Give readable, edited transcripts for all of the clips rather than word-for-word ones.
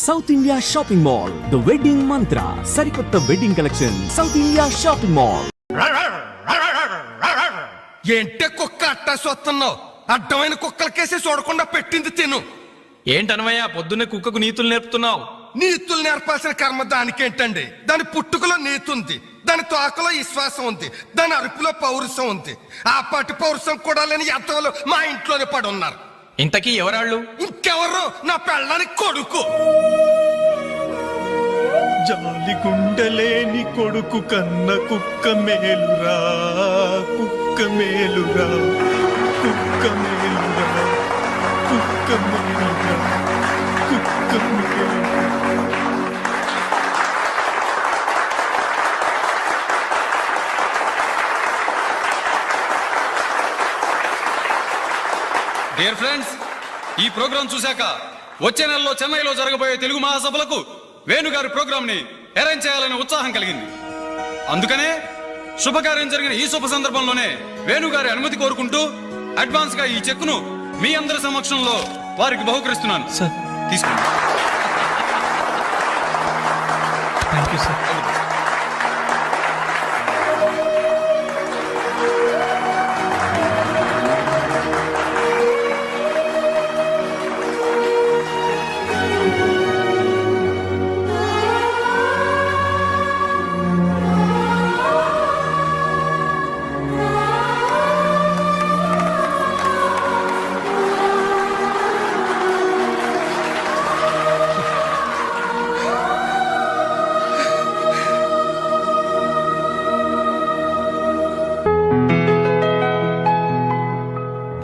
South India shopping mall, the wedding మంత్ర, సరికొత్త wedding collection, south India shopping mall. ఏంటే కుక్క అట్టా సొస్తున్నావు? అడ్డమైన కుక్కలకేసి చూడకుండా పెట్టింది తిను. ఏంటనవయ్య పొద్దున్నే కుక్కకు నీతులు నేర్పుతున్నావు? నీతులు నేర్పాల్సిన కర్మ దానికేంటండి? దాని పుట్టుకలో నీతి ఉంది, దాని తోకలో విశ్వాసం ఉంది, దాని అరుపులో పౌరుషం ఉంది. ఆ పాటి పౌరుషం కూడా లేని ఎంతలో మా ఇంట్లోనే పడి ఉన్నారు. ఇంతకీ ఎవరాళ్ళు? ఇంకెవరు? నా పెళ్ళానికి కొడుకు. జాలి గుండెలేని కొడుకు కన్న కుక్క మేలురా, కుక్క మేలురా, కుక్క మేలురా, కుక్క మేలురా, కుక్క మేలురా. డియర్ ఫ్రెండ్స్, ఈ ప్రోగ్రాం చూశాక వచ్చే నెలలో చెన్నైలో జరగబోయే తెలుగు మహాసభలకు వేణుగారి ప్రోగ్రామ్ ని అరేంజ్ చేయాలనే ఉత్సాహం కలిగింది. అందుకనే శుభకార్యం జరిగిన ఈ శుభ సందర్భంలోనే వేణుగారి అనుమతి కోరుకుంటూ అడ్వాన్స్ గా ఈ చెక్కును మీ అందరి సమక్షంలో వారికి బహుకరిస్తున్నాను. సార్ తీసుకోండి. Thank you sir.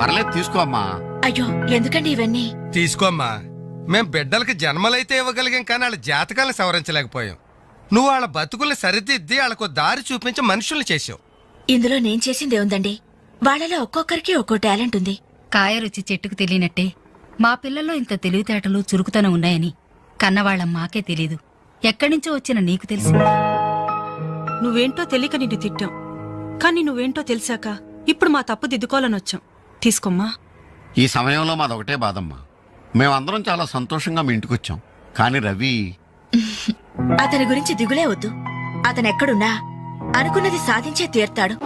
పర్లేదు తీసుకో అమ్మా. అయ్యో ఎందుకండి ఇవన్నీ? తీసుకోమ్మా. మేం బిడ్డలకి జన్మలైతే ఇవ్వగలిగాం, కానీ వాళ్ళ జాతకాలను సవరించలేకపోయాం. నువ్వు వాళ్ళ బతుకుల్ని సరిదిద్ది వాళ్ళకు దారి చూపించి మనుషుల్ని చేసావు. ఇందులో నేను చేసిందే ఉందండి. వాళ్ళలో ఒక్కొక్కరికి ఒక్కో టాలెంట్ ఉంది. కాయ రుచి చెట్టుకు తెలియనట్టే మా పిల్లల్లో ఇంత తెలివితేటలు చురుకుతనం ఉన్నాయని కన్నవాళ్ళం మాకే తెలీదు. ఎక్కడ్నుంచో వచ్చిన నీకు తెలిసి. నువ్వేంటో తెలియక నిన్ను తిట్టాం, కానీ నువ్వేంటో తెలిసాక ఇప్పుడు మా తప్పు దిద్దుకోవాలని వచ్చాం. తీసుకోమ్మా. ఈ సమయంలో మాదొకటే బాధమ్మా. మేమందరం చాలా సంతోషంగా మీ ఇంటికి వచ్చాం, కానీ రవి అతని గురించి దిగులే వద్దు. అతను ఎక్కడున్నా అనుకున్నది సాధించే తీర్తాడు.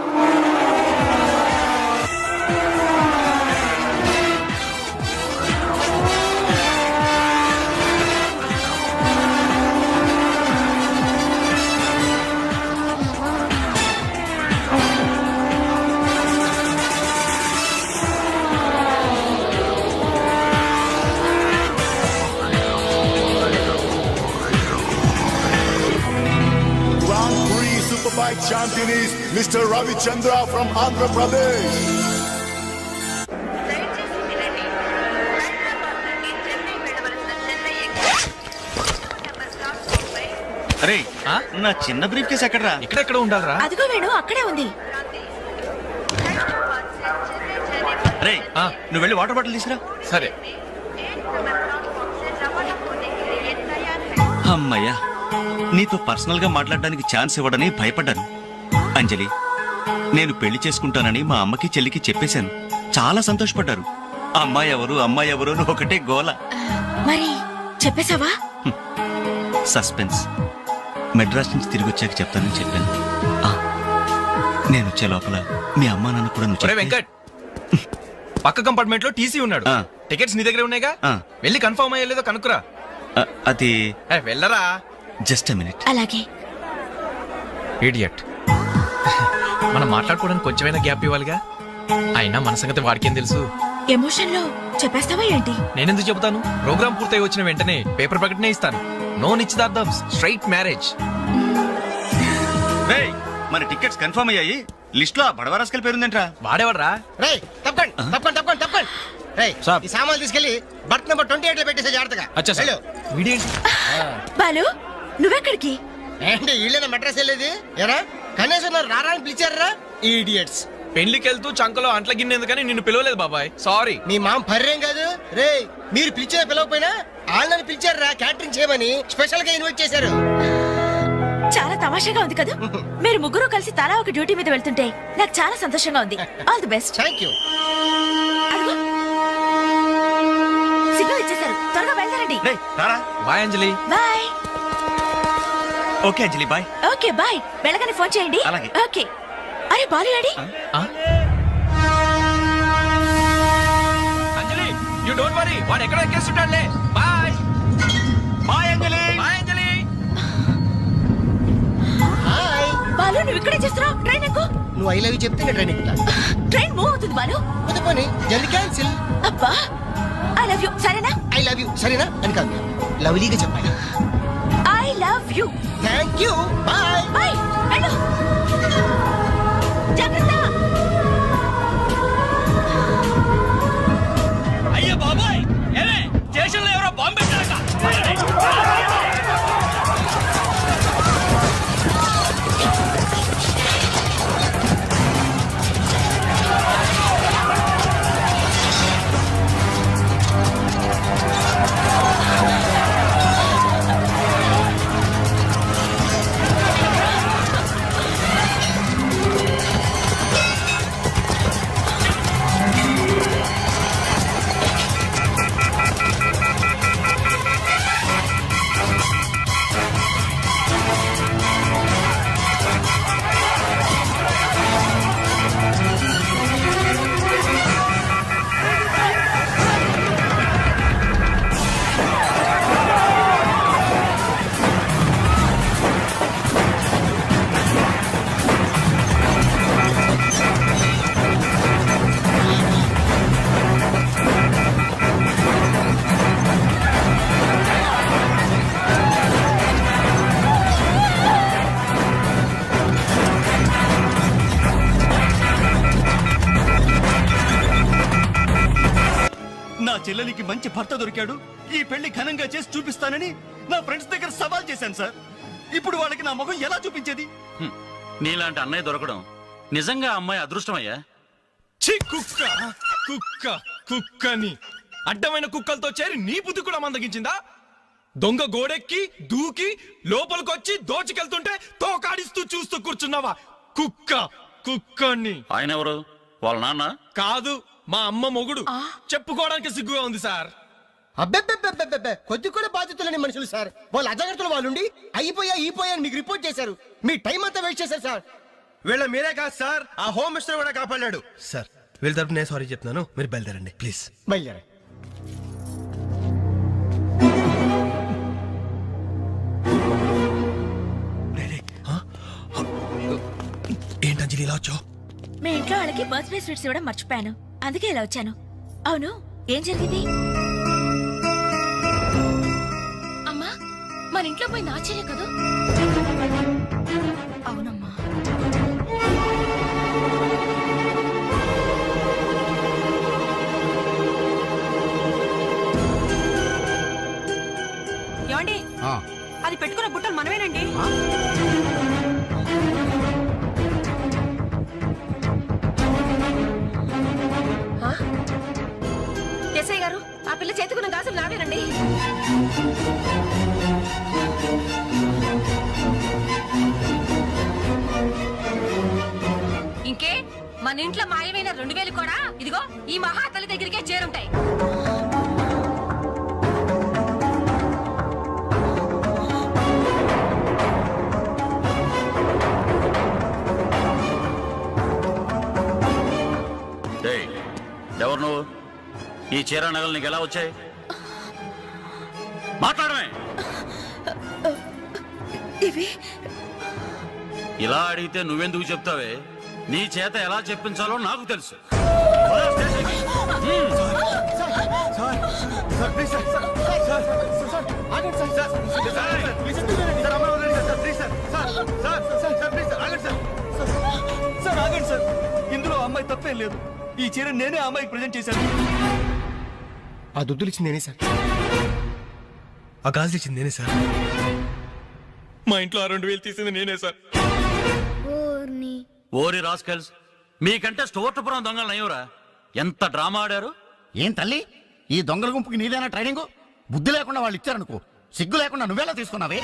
Superbike champion is Mr. Ravi Chandra from Andhra Pradesh. అరే నా చిన్న బ్రీఫ్ కేసు ఎక్కడరా? ఇక్కడెక్కడ ఉండాలరా? అదిగో వేణు అక్కడే ఉంది. అరే నువ్వు వెళ్ళి వాటర్ బాటిల్ తీసుకురా. సరే. అమ్మయ్యా, నీతో పర్సనల్ గా మాట్లాడడానికి ఛాన్స్ ఇవ్వడని భయపడ్డాను. అంజలి, నేను పెళ్లి చేసుకుంటానని మా అమ్మకి చెల్లికి చెప్పేశాను. చాలా సంతోషపడ్డారు. అమ్మాయి ఎవరు అమ్మాయి ఎవరు అని ఒకటే గోల. మరి చెప్పేశావా? సస్పెన్స్. మెడ్రాస్ నుంచి తిరిగి వచ్చాక చెప్తానని చెప్పాను. నేను వచ్చే లోపల మీ అమ్మా నాన్న కూడా నువ్వు ఒరే వెంకట్, పక్క కంపార్ట్మెంట్ లో టీసీ ఉన్నాడు. టికెట్స్ నీ దగ్గర ఉన్నాయిగా, వెళ్ళి కన్ఫర్మ్ అయ్యలేదో కనుక్కురా. అది వెళ్ళరా. Just a minute. అలాగే. ఇడియట్. మనం మాట్లాడుకోవడానికి కొంచెమైనా గ్యాప్ ఇవ్వాలిగా. అయినా మన సంగతి వాడికేం తెలుసు? ఎమోషన్ లో చెప్పేస్తావా ఏంటి? నేనెందుకు చెబుతాను? ప్రోగ్రామ్ పూర్తయి వచ్చిన వెంటనే పేపర్ ప్రకటనే ఇస్తాను. నో నిశ్చితార్థం, స్ట్రైట్ మ్యారేజ్. మన టికెట్స్ కన్ఫర్మ్ అయ్యాయి. లిస్ట్ లో బడవరాస్కల్ పేరుందేంట్రా? వాడేవాడ్రా? తప్పండి తప్పండి తప్పండి తప్పండి. ఈ సామాన్లు తీసుకెళ్లి బర్త్ నెంబర్ 28 లో పెట్టేసే జాగ్రత్తగా. వీడేంటి? బాలు నువ్వెక్కడికి? ఏంటి వీళ్ళేనా మెడ్రాస్ వెళ్ళేది? ఎరా కనీసం రారాని పిలిచారా ఈడియట్స్? పెళ్లికి వెళ్తూ చంకలో అంట్ల గిన్నెందుకని నిన్ను పిలవలేదు బాబాయ్, సారీ. మీ మామ పర్రేం కాదు రే. మీరు పిలిచిన పిలవపోయినా వాళ్ళని పిలిచారా క్యాటరింగ్ చేయమని స్పెషల్ గా ఇన్వైట్ చేశారు. చాలా తమాషాగా ఉంది కదా. మీరు ముగ్గురు కలిసి తలా ఒక డ్యూటీ మీద వెళ్తుంటే నాకు చాలా సంతోషంగా ఉంది. All the best. Thank you. Signal ఇచ్చేశారు, త్వరగా వెళ్తారండి. డేయ్, రారా. Bye Anjali. Bye. Okay Anjali, bye. Okay bye. వెళ్ళగానే ఫోన్ చేయండి. అలాగే. ఓకే. అరే Balu ready? Anjali you don't worry, వాడు ఎక్కడ ఎక్కేస్తుంటాడులే. Bye bye Anjali. Bye Anjali. Balu నువ్వు ఇక్కడే చేస్తున్నావు? ట్రైన్ ఎక్కు. నువ్వు ఐ లవ్ యూ చెప్తే నేను ట్రైన్ ఎక్కుతా. ట్రైన్ మూవ్ అవుతుంది బాలు. పోతే పోనీ, జల్దీ క్యాన్సిల్. అబ్బా ఐ లవ్ యూ. సరేనా? ఐ లవ్ యూ సరేనా అని కాదు, లవ్లీగా చెప్పాలి. I love you. Thank you, bye. Bye. వెళ్ళు. జాగ్రత్త. అయ్యో బాబాయ్, ఏమే స్టేషన్లో ఎవరో బాంబు పెట్టారట. నా చెల్లెలికి మంచి భర్త దొరికాడు, ఈ పెళ్లి ఘనంగా చేసి చూపిస్తానని నా ఫ్రెండ్స్ దగ్గర సవాల్ చేశాను సార్. ఇప్పుడు వాళ్ళకి నా ముఖం ఎలా చూపించేది? నీలాంటి అన్నయ్య దొరకడం నిజంగా అమ్మాయి అదృష్టమయ్యా. ఛీ కుక్క కుక్క కుక్కని అడ్డమైన కుక్కలతో చేరి నీ బుద్ధి కూడా మందగించిందా? దొంగ గోడెక్కి దూకి లోపలికొచ్చి దోచుకెళ్తుంటే తోకాడిస్తూ చూస్తూ కూర్చున్నావా? కుక్క కుక్కని. ఆయన ఎవరు? వాళ్ళ నాన్న? కాదు, మా అమ్మ మొగుడు. చెప్పుకోవడానికి సిగ్గుగా ఉంది సార్. అబ్బెబ్బెబ్బెబ్బెబ్బె, కొద్ది కూడా బాధ్యతలేని మనుషులు సార్. వాళ్ళు అజాగ్రత్తలు వాళ్ళుండి అయిపోయా మీకు రిపోర్ట్ చేశారు. మీ టైం అంతా వేస్ట్ చేశారు సార్. వీళ్ళ మీరే కాదు సార్, ఆ హోమ్ మినిస్టర్ కూడా కాపాడాడు సార్. వీళ్ళ తరపు నేను సారీ చెప్తున్నాను, మీరు బయలుదేరండి ప్లీజ్. బయలుదేరా. ఏంటంజలి ఇలా వచ్చావు? మీ ఇంట్లో వాళ్ళకి బర్త్డే స్వీట్స్ ఇవ్వడం మర్చిపోయాను, అందుకే ఇలా వచ్చాను. అవును, ఏం జరిగింది? అమ్మా, మన ఇంట్లో పోయింది ఆశ్చర్య కదా? అవునమ్మా. ఏమండి, ఆ, అది పెట్టుకున్న బుట్టలు మనమేనండి. ఎస్ఐ గారు, ఆ పిల్ల చేతుకున్న గాజులు నావేనండి. ఇంకే మన ఇంట్లో మాయమైన 2000 కూడా ఇదిగో ఈ మహాతల్లి దగ్గరికే చేరుంటాయి. డేయ్, ఎవరు నువ్వు? ఈ చీర నగలు నీకు ఎలా వచ్చాయి? మాట్లాడమే. ఇవి ఇలా అడిగితే నువ్వెందుకు చెప్తావే? నీ చేత ఎలా చెప్పించాలో నాకు తెలుసు. సార్ ఆగండి సార్, ఇందులో అమ్మాయి తప్పేం లేదు. ఈ చీర నేనే అమ్మాయికి ప్రజెంట్ చేశాను. ఆ దుద్దులు ఇచ్చింది నేనే సార్, ఆ గాజులు ఇచ్చింది నేనే సార్, మా ఇంట్లో ఆ 2000 తీసింది నేనే సార్. ఓరి రాస్కల్స్, మీకంటే స్టోర్టపురం దొంగలు నయ్యూరా. ఎంత డ్రామా ఆడారు. ఏం తల్లి, ఈ దొంగల గుంపుకి నీదేనా ట్రైనింగ్? బుద్ధి లేకుండా వాళ్ళు ఇచ్చారనుకో, సిగ్గు లేకుండా నువ్వెలా తీసుకున్నావే?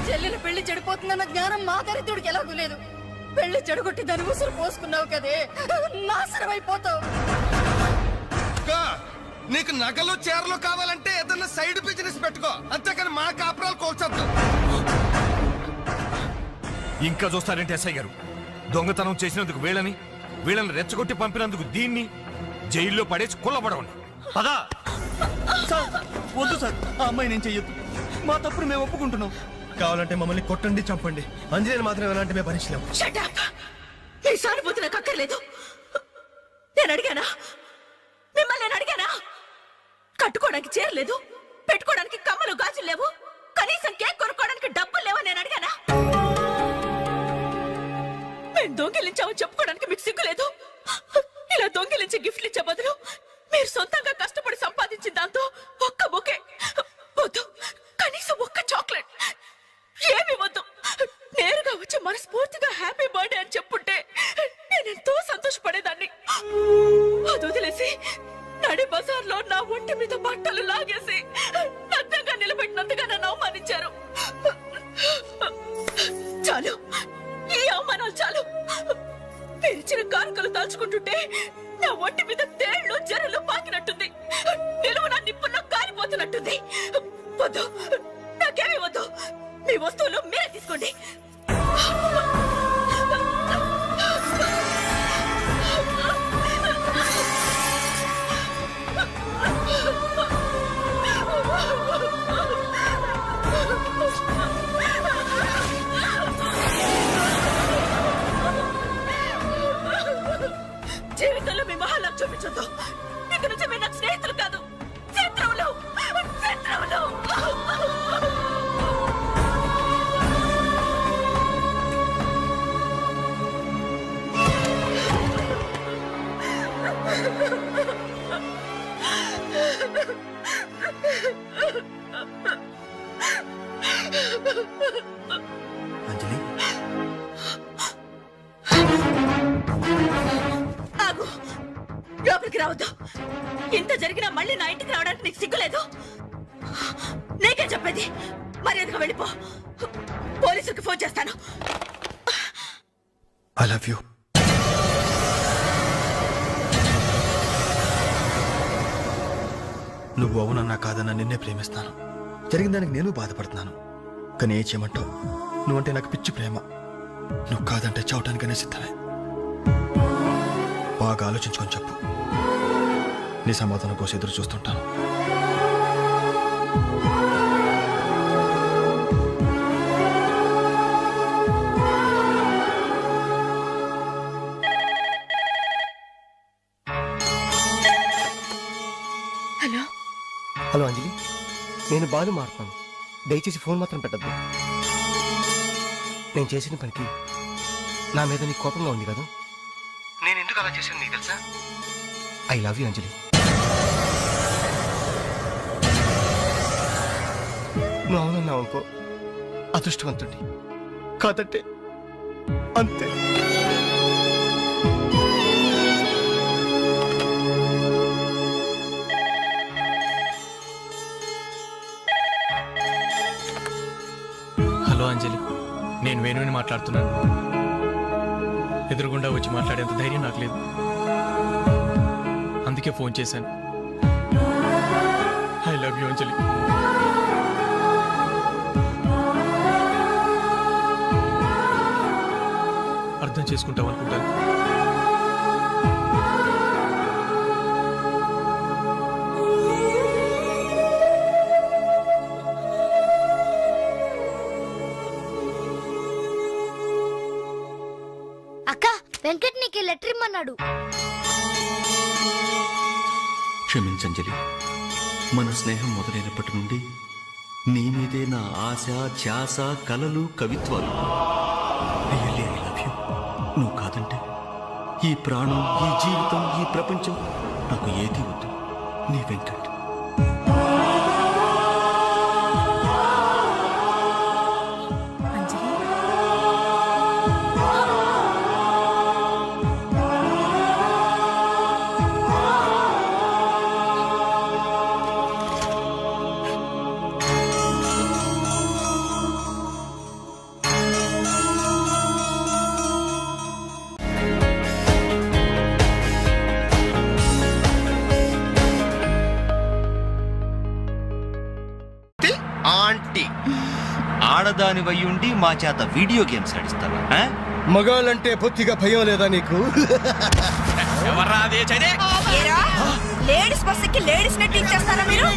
చెల్లెలు పెళ్లి చెడిపోతుందన్న జ్ఞానం మా దరిద్రుడికి ఎలాగూ లేదు. పెళ్లి చెడగొట్టి దాని ఉసురు పోసుకున్నావు కదే, నాశనం అయిపోతావు. నీకు నగలు చీరలు కావాలంటే ఏదన్నా సైడ్ బిజినెస్ పెట్టుకో, అంతేకాని మా కాపురాలు కోల్చొద్దు. ఇంకా చూస్తారంటే ఎస్ఐ గారు, దొంగతనం చేసినందుకు వీళ్ళని రెచ్చగొట్టి పంపినందుకు దీన్ని జైల్లో పడేసి కుల్లబడవండి. పదా సార్, వద్దు సార్, ఆ అమ్మాయి నేను చెయ్యొద్దు. మా తప్పుడు మేము ఒప్పుకుంటున్నాం. కావాలంటే మమ్మల్ని కొట్టండి, చంపండి. అంజలిని మాత్రం ఎలాంటి మేము భరించలేము. Shut up! ఈ సానుభూతి నాకు అక్కర్లేదు. నేను అడిగానా? మిమ్మల్ని నేను అడిగానా? కట్టుకోవడానికి చీరలేదు, పెట్టుకోవడానికి కమ్మలు గాజులు లేవు, కనీసం కేక్ కొనుక్కోవడానికి డబ్బులు లేవని నేను అడిగానా? మేము దొంగిలించామని చెప్పుకోవడానికి మీకు సిగ్గులేదు. ఇలా దొంగిలించి గిఫ్ట్లు ఇచ్చే బదులు మీరు సొంతంగా కష్టపడి సంపాదించిన దాంతో ఒక్క బొకే వద్దు, కనీసం ఒక్క చాక్లెట్ ఏమి వద్దు. నేరుగా వచ్చి మనస్ఫూర్తిగా హ్యాపీ బర్త్డే అని చెప్పుంటే నేనెంతో సంతోషపడేదాన్ని. అది వదిలేసి నడి బజార్లో నా ఒంటి మీద బట్టలు లాగేసి నగ్నంగా నిలబెట్టినందుగా నన్ను అవమానించారు. చాలు, ఈ అవమానాలు చాలు. తెరిచిన కానుకలు దాచుకుంటుంటే నా ఒంటి మీద తేళ్లు జరలు పాకినట్టుంది, నిలువున నిప్పుల్లో కాలిపోతున్నట్టుంది. వద్దు, నాకేమీ వద్దు. మీ వస్తువులు మీరే తీసుకోండి. జీవితంలో మీ మహాలకు చూపించొద్దు. ఇక నుంచి మీరు నాకు స్నేహితులు కాదు, శత్రువులు. శత్రువులు. అంజలి, ఆగు, లోపలికి రావద్దు. ఇంత జరిగినా మళ్ళీ నా ఇంటికి రావడానికి నీకు సిగ్గులేదు? నీకే చెప్పేది, మర్యాదగా వెళ్ళిపో. పోలీసులకు ఫోన్ చేస్తాను. I love you. నువ్వు అవునన్నా కాదన్నా నిన్నే ప్రేమిస్తాను. జరిగిన దానికి నేను బాధపడుతున్నాను, కానీ ఏం చేయమంటావు? నువ్వంటే నాకు పిచ్చి ప్రేమ. నువ్వు కాదంటే చావటానికనే సిద్ధమే. బాగా ఆలోచించుకొని చెప్పు. నీ సమాధానం కోసం ఎదురు చూస్తుంటాను. హలో హలో అంజలి, నేను బాలు మారుతాను. దయచేసి ఫోన్ మాత్రం పెట్టద్దు. నేను చేసిన పనికి నా మీద నీకు కోపంగా ఉంది కదా? నేను ఎందుకు అలా చేశాను నీకు తెలుసా? ఐ లవ్ యూ అంజలి. నువ్వు అవునన్నావు అనుకో, అదృష్టవంతుడి. కాదంటే అంతే. హలో అంజలి, నేను వేణుని మాట్లాడుతున్నాను. ఎదురుగుండా వచ్చి మాట్లాడేంత ధైర్యం నాకు లేదు, అందుకే ఫోన్ చేశాను. ఐ లవ్ యూ అంజలి. అర్థం చేసుకుంటావు అనుకుంటాను. అక్క, వెంకట్ నీకు లెటర్ ఇమ్మన్నాడు. క్షమించంజలి, మన స్నేహం మొదలైనప్పటి నుండి నీ మీదే నా ఆశ, ధ్యాస, కలలు, కవిత్వాలు. Really, I love you. నువ్వు కాదంటే ఈ ప్రాణం, ఈ జీవితం, ఈ ప్రపంచం నాకు ఏది వద్దు. నీ వెంకట్. ఆంటీ. ఆడదాని వయ్యుండి మా చేత వీడియో గేమ్స్ నడిస్తావా ఆ? మగాళ్ళంటే బొత్తిగా భయం లేదా నీకు? లేడీస్ బస్ ఎక్కి లేడీస్ నెట్ ఇచ్చేస్తారా మీరు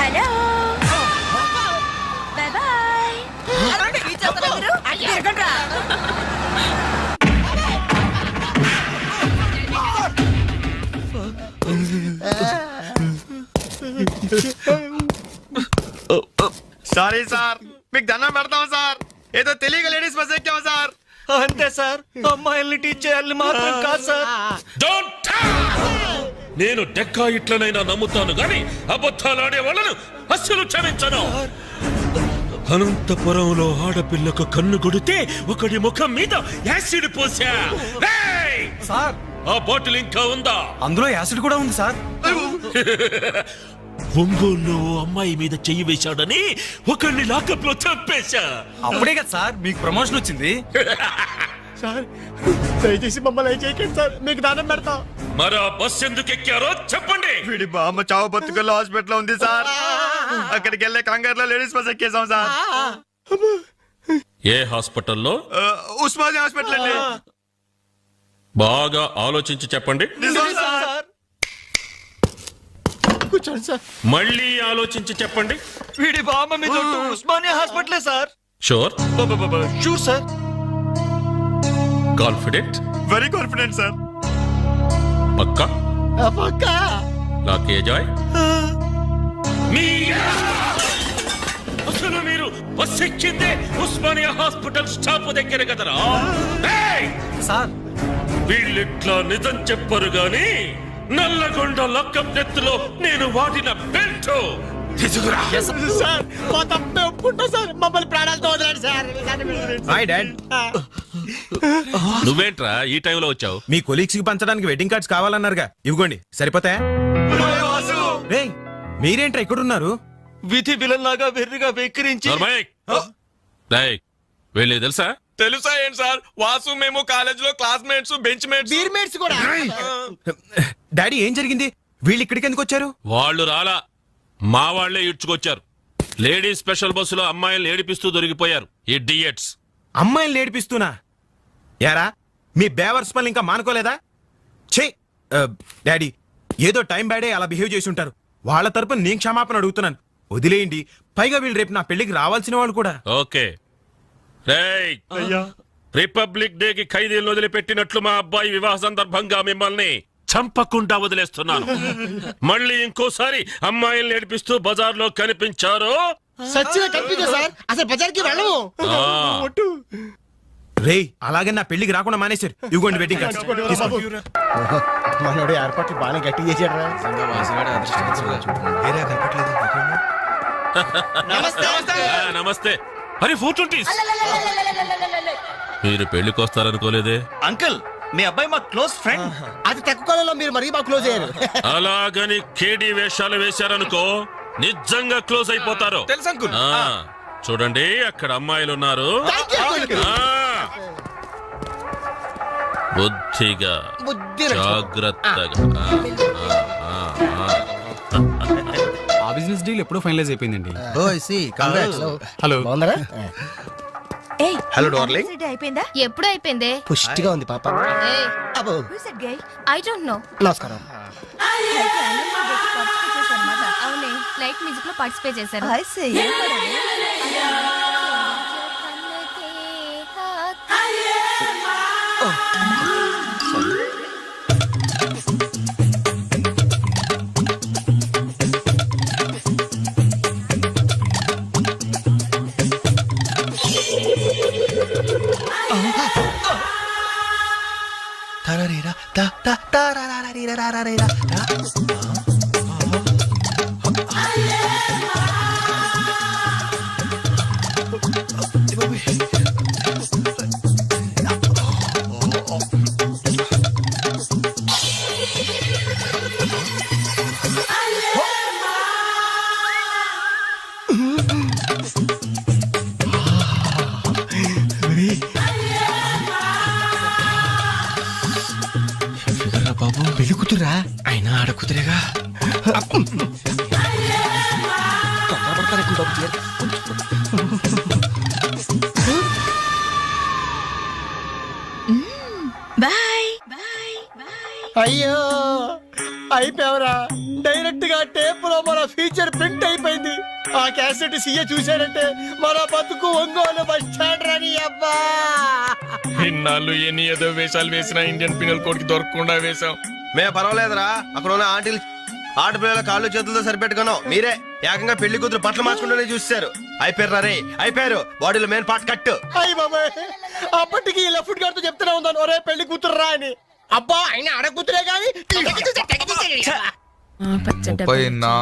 హలో బాయ్ సారీ సార్, మీకు దండం పెడతాం సార్. ఏదో తెలియక లేడీస్ బస్ ఎక్కాం సార్. అంతే సార్, అమ్మాయిల్ని టీచ్ చేయాలని మాత్రం కాదు సార్. నేను డెక్కా ఇట్లనైనా నమ్ముతాను గాని అబద్ధాలాడే వాళ్ళను అస్సలు క్షమించను. అనంతపురంలో ఆడపిల్లకు కన్ను కొడితే ఒకడి ముఖం మీద యాసిడ్ పోసా. రేయ్! సార్ ఆ బాటిల్ ఇంకా ఉందా? అందులో యాసిడ్ కూడా ఉంది సార్. ఒంగోలులో అమ్మాయి మీద చెయ్యి వేశాడని ఒకరిని లాకప్ లో చంపేశా. అప్పుడే కదా సార్ మీకు ప్రమోషన్ వచ్చింది. సార్ దయచేసి మమ్మల్ని ఏం చేయకండి సార్, మీకు దానం పెడతాం. మరి ఆ బస్ ఎందుకు ఎక్కారో చెప్పండి. వీడి బామ్మ చావు బతుకుల్లో హాస్పిటల్ ఉంది సార్. అక్కడికి వెళ్ళే కంగారులో లేడీస్ బస్ ఎక్కేసాం సార్. ఏ హాస్పిటల్లో? ఉస్మానియా హాస్పిటల్ అండి. బాగా ఆలోచించి చెప్పండి. నిజం సార్. కూర్చోండి సార్. మళ్ళీ ఆలోచించి చెప్పండి. వీడి బామ్మ మీద ఉస్మానియా హాస్పిటలే sir. Sure? Sure sir. Confident? Very confident sir. పక్కా? పక్కా. లాకే జాయ్. అసలు మీరు బస్ ఎక్కిందే ఉస్మానియా హాస్పిటల్ స్టాప్ దగ్గర కదరా? సార్ వీళ్ళిట్లా నిజం చెప్పరు గాని నల్లగొండ లక్కప్ నెత్తులో నేను వాడిన బెల్ట్ తీసుకురా. సార్ మా తప్పే ఒప్పుకుంటా సార్, మమ్మల్ని ప్రాణాలతో వదిలేండి సార్. Hi dad. నువ్వేంట్రా ఈ టైంలో వచ్చావు? మీ కొలీగ్స్ కి పంచడానికి వెడ్డింగ్ కార్డ్స్ కావాలన్నారుగా, ఇవ్వండి సరిపోతాయా? రేయ్, మీరేంట్రా ఇక్కడ ఉన్నారు? విధి విలన్లాగా వెర్రిగా వెక్కిరించి వెళ్ళి తెలుసా? తెలుసా ఏంటి సార్, వాసు మేము కాలేజ్ లో క్లాస్మేట్స్, బెంచ్ మేట్స్, బీర్మేట్స్ కూడా. డాడీ ఏం జరిగింది? వీళ్ళు ఇక్కడికి ఎందుకు వచ్చారు? వాళ్ళు రాలా, మా వాళ్లే ఇడ్చుకొచ్చారు. లేడీస్ స్పెషల్ బస్సులో అమ్మాయిలు ఏడిపిస్తూ దొరికిపోయారు ఈ డియట్స్. అమ్మాయిని ఏడిపిస్తున్నా? యారా మీ బేవర్స్ పనులు ఇంకా మానుకోలేదా? ఛే డాడీ, ఏదో టైం బ్యాడే అలా బిహేవ్ చేసి ఉంటారు. వాళ్ళ తరపున నేను క్షమాపణ అడుగుతున్నాను, వదిలేయండి. పైగా వీళ్ళు రేపు నా పెళ్లికి రావాల్సిన వాళ్ళు కూడా. ఓకే రేయ్, రిపబ్లిక్ డే కి ఖైదీలను వదిలిపెట్టినట్లు మా అబ్బాయి వివాహ సందర్భంగా మిమ్మల్ని చంపకుండా వదిలేస్తున్నాను. మళ్ళీ ఇంకోసారి అమ్మాయిల్ని ఏడిపిస్తూ బజార్లో కనిపించారు రేయ్, అలాగే నా పెళ్లికి రాకుండా మానేశారు. ఇవ్వండి వెడ్డింగ్ కార్డ్స్. మనోడు ఏర్పాట్లు బాగా గట్టి చేసాడు. నమస్తే. అరే 420. మీరు పెళ్లికి వస్తారనుకోలేదే. అంకుల్, మీ అబ్బాయి మా క్లోజ్ ఫ్రెండ్. అది తక్కువ కాలంలో మీరు మరీ బాగా క్లోజ్ అయ్యారు. అలాగని కేడీ వేషాలు వేశారనుకో నిజంగా క్లోజ్ అయిపోతారు. తెలుసు అంకుల్. చూడండి అక్కడ అమ్మాయిలు ఉన్నారు. బుద్ధిగా జాగ్రత్తగా. ఆ బిజినెస్ డీల్ ఎప్పుడో ఫైనలైజ్ అయిపోయిందండి. హలో బాగున్నారా? Hello darling. అయిపోయిందా? ఎప్పుడు అయిపోయిందే? పుష్టిగా ఉంది పాప. I don't know. నమస్కారం. అవునే, లైట్ మ్యూజిక్ లో పార్టిసిపేట్ చేశాను. కూతురా అయినా ఆడ కూతురేగా. బాయ్ అయ్యో అయిపోయావరా. డైరెక్ట్ గా టేప్ లో మన ఫీచర్ ప్రింట్ అయిపోయింది. ఆ క్యాసెట్ సీఏ చూశాడంటే మన బతుకు ఒంగోలు బస్ స్టాండ్ రాని అబ్బా. ఇన్నాళ్ళు ఎన్ని ఏదో వేషాలు వేసినా ఇండియన్ పీనల్ కోడ్ కి దొరకకుండా వేశాం. మేము పర్వాలేదురా, అక్కడ ఉన్న ఆంటీలు ఆడపిల్లల కాళ్ళు చేతులతో సరిపెట్టుకున్నాం. మీరే ఏకంగా పెళ్లి కూతురు బట్టలు మార్చుకుంటూనే చూస్తారు. అయిపోయారు రే, అయిపోయారు. బాడీలో మెయిన్ పార్ట్ కట్. అయ్యి బాబాయ్, అప్పటికి లెఫ్ట్ గారితో చెప్తూనే ఉన్నాను, ఒరే పెళ్లి కూతురు రా అని. అబ్బా ఆయన ఆడ కూతురే కానీ 34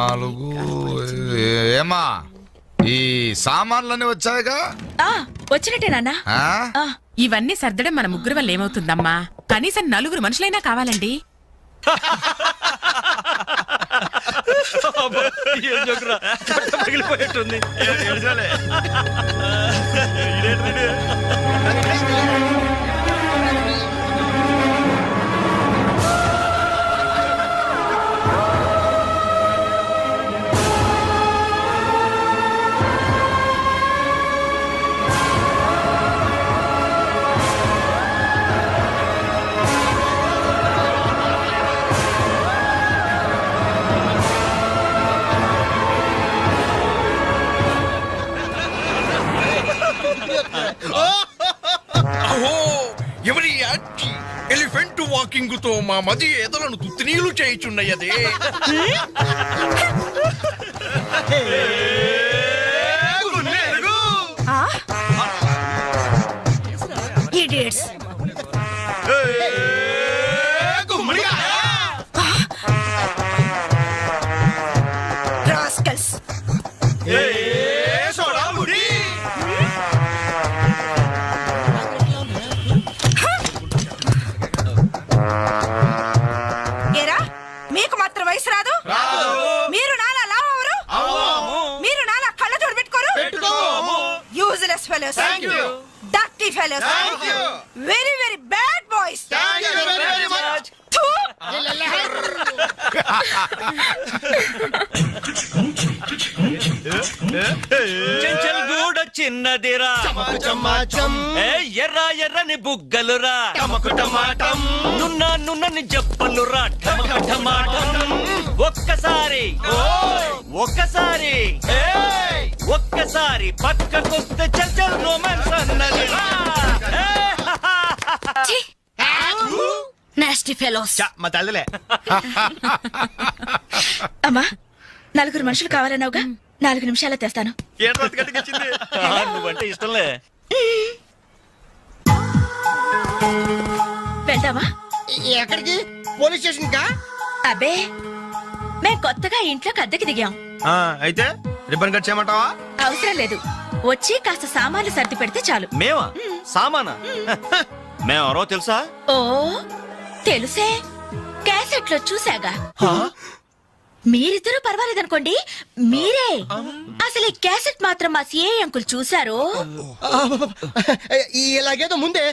ఏమా ఈ సామాన్లన్నీ వచ్చాయిగా? వచ్చినట్టే నాన్న. ఇవన్నీ సర్దడం మన ముగ్గురు వల్ల ఏమవుతుందమ్మా? కనీసం 4 మనుషులైనా కావాలండి. ఎవరి ఎలిఫెంట్ వాకింగ్ తో మా మది ఎదలను తుత్తినీలు చేయుచున్నయ్యదే. Idiots. Rascals. ఏరా మీకు మాత్రం వయసు రాదు? మీరు నాలా లావరు? మీరు నాలా కళ్ళ జోడు పెట్టుకోరు? Useless fellows, dirty fellows, very very bad boys. గూడ చిన్నదిరా, ఎర్ర ఎర్రని బుగ్గలురా, నున్నని చెప్పలురా, ఒక్కసారి ఒక్కసారి ఒక్కసారి పక్కకొస్తే చల్ రొమాన్స్ అన్నదిరా. Nasty fellows. మా తల్లిలే. అమ్మా 4 మనుషులు కావాలన్నావుగా, 4 నిమిషాల్లో తెస్తాను. నువ్వంటే ఇష్టంలే. వెళ్తావా? ఎక్కడికి? పోలీస్ స్టేషన్ కా? అబ్బే మేం కొత్తగా ఇంట్లోకి అద్దెకి దిగాం. అయితే రిబ్బన్ కట్ చేయమంటావా? అవసరం లేదు, వచ్చి కాస్త సామాన్లు సర్ది పెడితే చాలు. మేమా? సామానా? మేమెవరో తెలుసా? ఓ తెలుసే, క్యాసెట్ లో చూసాగా. మీరిద్దరూ పర్వాలేదనుకోండి, మీరే అసలు ఈ క్యాసెట్ మాత్రం మా సిఐ అంకుల్ చూసారు. ఇలాగేదో ముందే